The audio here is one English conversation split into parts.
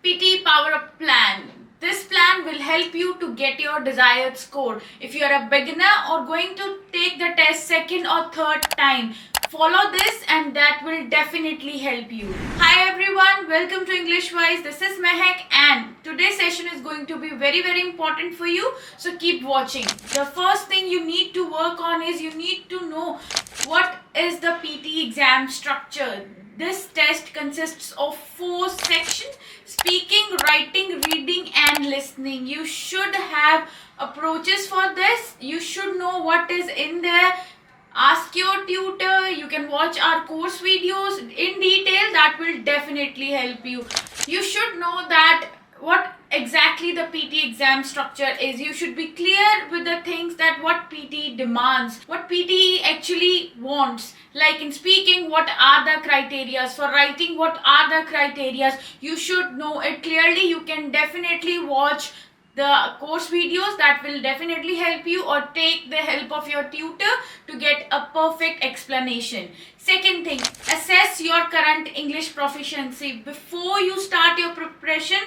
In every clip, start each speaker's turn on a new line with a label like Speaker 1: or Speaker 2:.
Speaker 1: PT Power Up Plan. This plan will help you to get your desired score. If you are a beginner or going to take the test second or third time, follow this and that will definitely help you. Hi everyone, welcome to English Wise. This is Mehak and today's session is going to be very important for you. So keep watching. The first thing you need to work on is you need to know what is the PT exam structure. This test consists of 4 sections: speaking, writing, reading and listening. You should have approaches for this. You should know what is in there. Ask your tutor. You can watch our course videos in detail. That will definitely help you. You should know that what exactly the PT exam structure is. You should be clear with the things that what PT demands, what PT actually wants. Like in speaking, what are the criteria? For writing, what are the criteria? You should know it clearly. You can definitely watch the course videos, that will definitely help you, or take the help of your tutor to get a perfect explanation. Second thing, assess your current English proficiency. Before you start your preparation,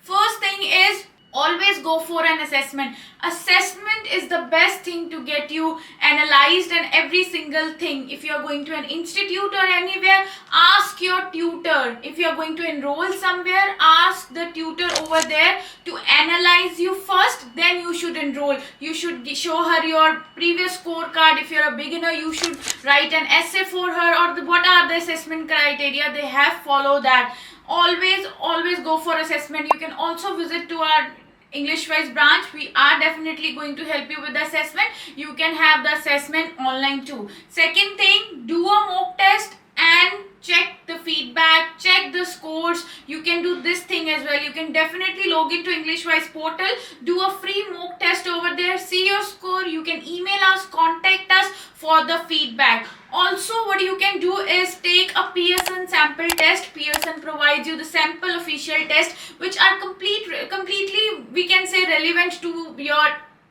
Speaker 1: first thing is always go for an assessment. Assessment is the best thing to get you analyzed and every single thing. If you are going to an institute or anywhere, ask your tutor. If you are going to enroll somewhere, ask the tutor over there to analyze you first, then you should enroll. You should show her your previous scorecard. If you're a beginner, you should write an essay for her, or what are the assessment criteria. They have follow that. Always go for assessment. You can also visit to our English Wise branch. We are definitely going to help you with the assessment. You can have the assessment online too. Second thing, do a mock test and check the feedback, check the scores. You can do this thing as well. You can definitely log into English Wise portal, do a free mock test over there, see your score. You can email us, contact us for the feedback. Also, what you can do is take a Pearson sample test. Pearson provides you the sample official test, which are completely, we can say, relevant to your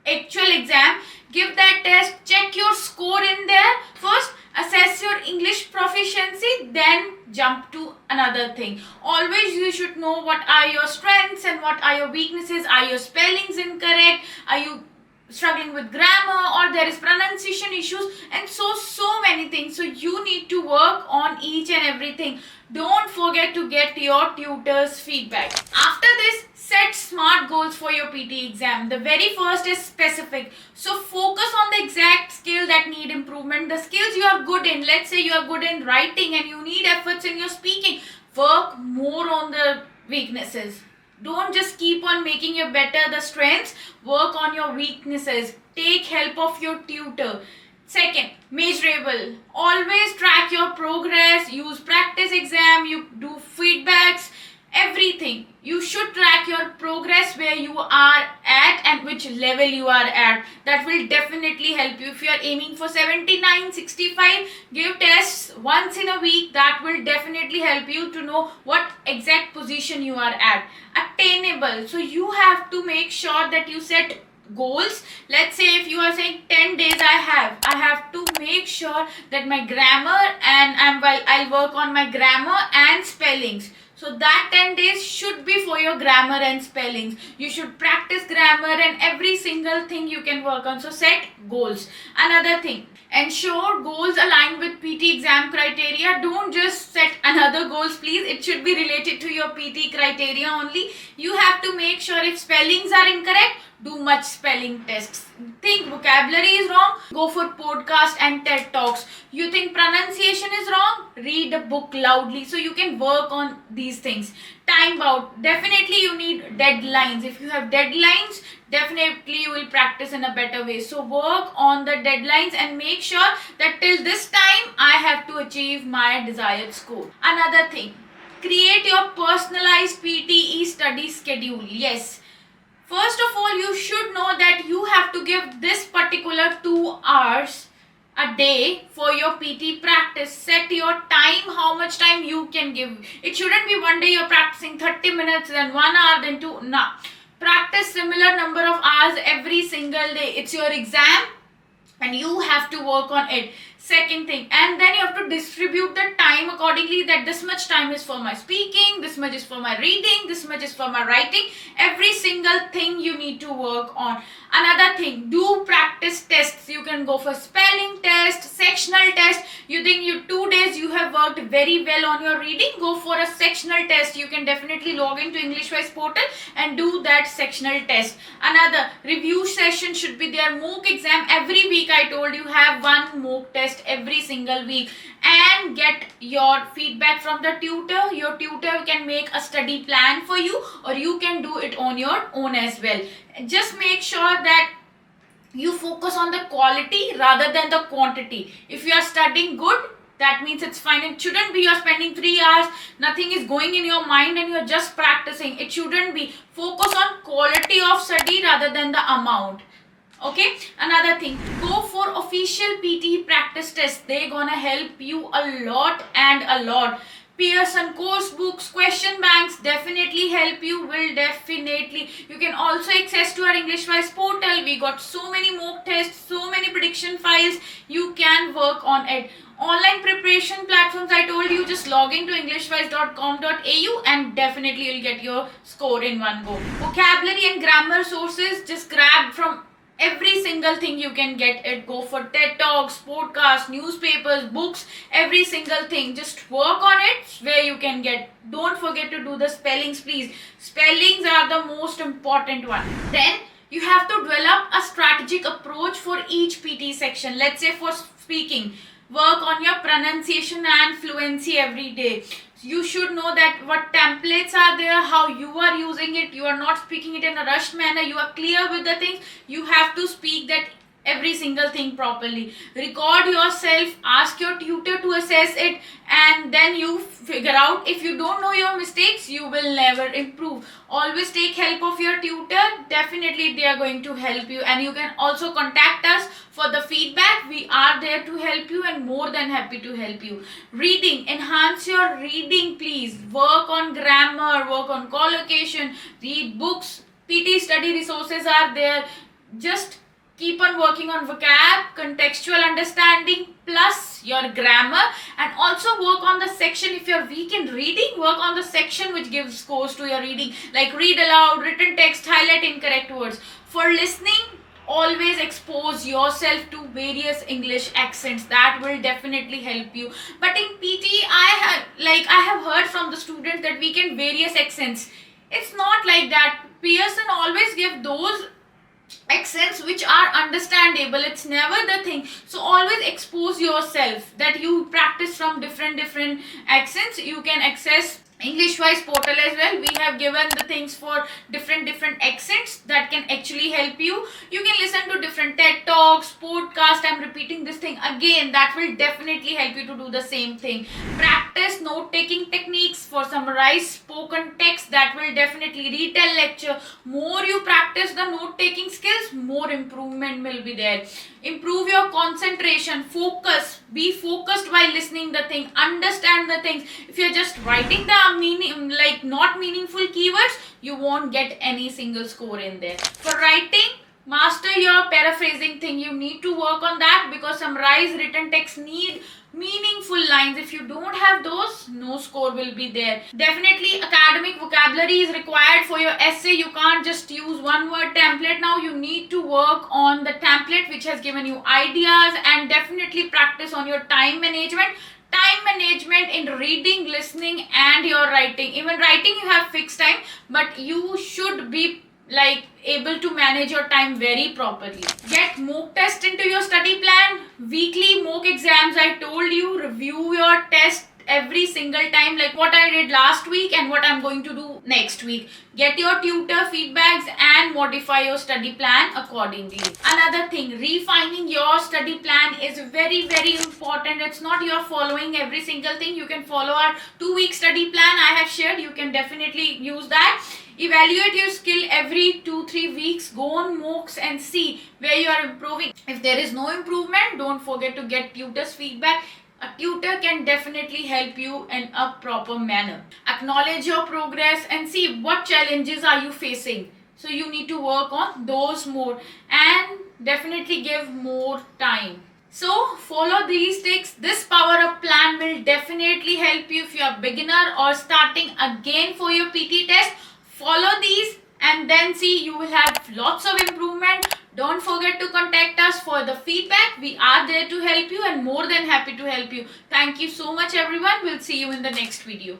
Speaker 1: actual exam. Give that test, check your score in there. First, assess your English proficiency, then jump to another thing. Always you should know what are your strengths and what are your weaknesses. Are your spellings incorrect? Are you struggling with grammar, or there is pronunciation issues, and so many things. So you need to work on each and everything. Don't forget to get your tutor's feedback. After this, set SMART goals for your PT exam. The very first is specific. So focus on the exact skill that need improvement. The skills you are good in. Let's say you are good in writing and you need efforts in your speaking. Work more on the weaknesses. Don't just keep on making you better the strengths. Work on your weaknesses. Take help of your tutor. Second, measurable. Always track your progress. Use practice exam. You do feedbacks. Everything. You should track your progress, where you are at and which level you are at. That will definitely help you. If you are aiming for 79, 65, give tests once in a week. That will definitely help you to know what exact position you are at. Attainable. So you have to make sure that you set goals. Let's say if you are saying 10 days I have to make sure that my grammar, and I'll work on my grammar and spellings. So that 10 days should be for your grammar and spellings. You should practice grammar and every single thing you can work on. So set goals. Another thing, ensure goals align with PT exam criteria. Don't just set another goals, please. It should be related to your PT criteria only. You have to make sure if spellings are incorrect, do much spelling tests. Think vocabulary is wrong, go for podcast and TED Talks. You think pronunciation is wrong, read a book loudly. So you can work on these things. Time out. Definitely you need deadlines. If you have deadlines, definitely you will practice in a better way. So work on the deadlines and make sure that till this time I have to achieve my desired score. Another thing, create your personalized PTE study schedule. Yes. First of all, you should know that you have to give this particular 2 hours a day for your PT practice. Set your time, how much time you can give. It shouldn't be one day you're practicing 30 minutes, then 1 hour, then 2. No. Practice similar number of hours every single day. It's your exam and you have to work on it. Second thing, and then you have to distribute the time accordingly, that this much time is for my speaking, this much is for my reading, this much is for my writing. Every single thing you need to work on. Another thing, do practice tests. You can go for spelling test, sectional test. You think you 2 days you have worked very well on your reading, go for a sectional test. You can definitely log into EnglishWise portal and do that sectional test. Another review session should be there. Mock exam every week. I told you, have one mock test every single week, and get your feedback from the tutor. Your tutor can make a study plan for you, or you can do it on your own as well. Just make sure that you focus on the quality rather than the quantity. If you are studying good, that means it's fine. It shouldn't be you're spending 3 hours, nothing is going in your mind and you're just practicing. It shouldn't be. Focus on quality of study rather than the amount. Okay, another thing, go for official PT practice tests. They're gonna help you a lot and a lot. Pearson course books, question banks definitely help you, will definitely. You can also access to our EnglishWise portal. We got so many mock tests, so many prediction files. You can work on it. Online preparation platforms, I told you, just log into englishwise.com.au and definitely you'll get your score in one go. Vocabulary and grammar sources, just grab from every single thing you can get it. Go for TED Talks, podcasts, newspapers, books, every single thing. Just work on it where you can get. Don't forget to do the spellings, please. Spellings are the most important one. Then you have to develop a strategic approach for each PT section. Let's say for speaking, work on your pronunciation and fluency every day. You should know that what templates are there, how you are using it. You are not speaking it in a rushed manner. You are clear with the things. You have to speak that every single thing properly. Record yourself, ask your tutor to assess it, and then you figure out. If you don't know your mistakes, you will never improve. Always take help of your tutor. Definitely they are going to help you, and you can also contact us for the feedback. We are there to help you and more than happy to help you. Reading, enhance your reading, please. Work on grammar, work on collocation, read books. PT study resources are there. Just keep on working on vocab, contextual understanding, plus your grammar, and also work on the section. If you're weak in reading, work on the section which gives scores to your reading, like read aloud, written text, highlight incorrect words. For listening, always expose yourself to various English accents. That will definitely help you. But in PT, I have heard from the students that we can various accents. It's not like that. Pearson always give those accents which are understandable. It's never the thing. So always expose yourself, that you practice from different accents. You can access EnglishWise portal as well. We have given the things for different accents that can actually help you. You can listen to different TED Talks, podcast. I'm repeating this thing again. That will definitely help you to do the same thing. Practice note-taking techniques for summarized spoken text. That will definitely retell lecture. More you practice the note-taking skills, more improvement will be there. Improve your concentration, focus. Be focused while listening the thing. Understand the things. If you're just writing the meaning, like not meaningful keywords, you won't get any single score in there. For writing, master your paraphrasing thing. You need to work on that, because summarized written text need meaningful lines. If you don't have those, no score will be there. Definitely academic vocabulary is required for your essay. You can't just use one word template. Now you need to work on the template which has given you ideas, and definitely practice on your time management. Time management in reading, listening, and your writing. Even writing you have fixed time, but you should be able to manage your time very properly. Get mock test into your study plan. Weekly mock exams, I told you, review your test every single time, like what I did last week and what I'm going to do next week. Get your tutor feedbacks and modify your study plan accordingly. Another thing, refining your study plan is very important. It's not you're following every single thing. You can follow our 2-week study plan I have shared. You can definitely use that. Evaluate your skill every 2-3 weeks. Go on mocks and see where you are improving. If there is no improvement, don't forget to get tutor's feedback. A tutor can definitely help you in a proper manner. Acknowledge your progress and see what challenges are you facing. So you need to work on those more, and definitely give more time. So follow these tips. This power up plan will definitely help you if you are beginner or starting again for your PT test. Follow these and then see you will have lots of improvement. Don't forget to contact us for the feedback. We are there to help you and more than happy to help you. Thank you so much everyone. We'll see you in the next video.